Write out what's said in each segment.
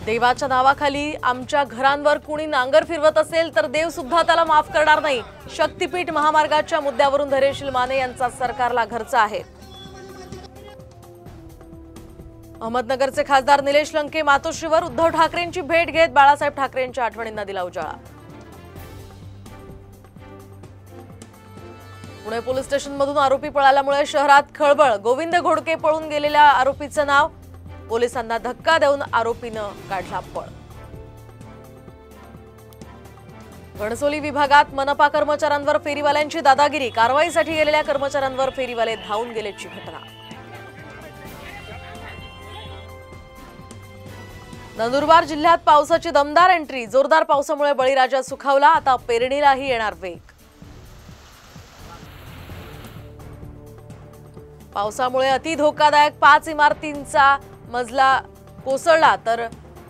देवाच्या नावाखाली आमच्या घरांवर कुणी नांगर फिरवत असेल तर देव सुद्धा त्याला माफ करणार नाही। शक्तीपीठ महामार्गाच्या मुद्द्यावरून धैर्यशील माने यांचा सरकारला घरचा आहे। अहमदनगरचे खासदार निलेश लंके मातोश्रीवर उद्धव ठाकरेंची भेट घेत बाळासाहेब ठाकरेंच्या आठवणींना दिला उजाळा। पुणे पोलीस स्टेशनमधून आरोपी पळाल्यामुळे शहरात खळबळ। गोविंद घोडके पळून गेलेल्या आरोपीचं नाव, पोलिसांना धक्का देऊन आरोपीनं काढला पळ। घणसोली विभागात मनपा कर्मचाऱ्यांवर फेरीवाल्यांची दादागिरी। कारवाईसाठी गेलेल्या कर्मचाऱ्यांवर फेरीवाले धावून गेल्याची घटना। नंदुरबार जिल्ह्यात पावसाची दमदार एंट्री। जोरदार पावसामुळे बळीराजा सुखावला, आता पेरणीलाही येणार वेग। पावसामुळे अति धोकादायक 5 इमारतींचा मजला कोसळला, तर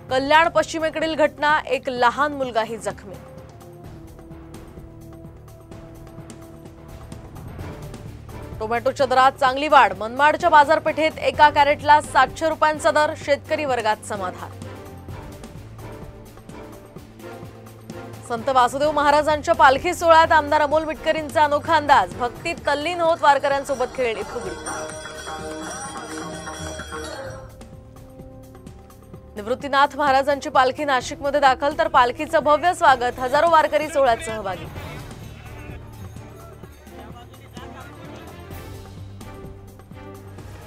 कल्याण पश्चिमेकडील घटना, एक लहान मुलगाही जखमी। टोमॅटोच्या दरात चांगली वाढ। मनमाडच्या बाजारपेठेत एका कॅरेटला 700 रुपयांचा दर। शेतकरी वर्गात समाधान। संत वासुदेव महाराजांच्या पालखी सोहळ्यात आमदार अमोल मिटकरींचा अनोखा अंदाज। भक्तीत तल्लीन होत वारकऱ्यांसोबत खेळली फुगडी। निवृत्तीनाथ महाराजांची पालखी नाशिकमध्ये दाखल, तर पालखीचं भव्य स्वागत। हजारो वारकरी सोहळ्यात सहभागी।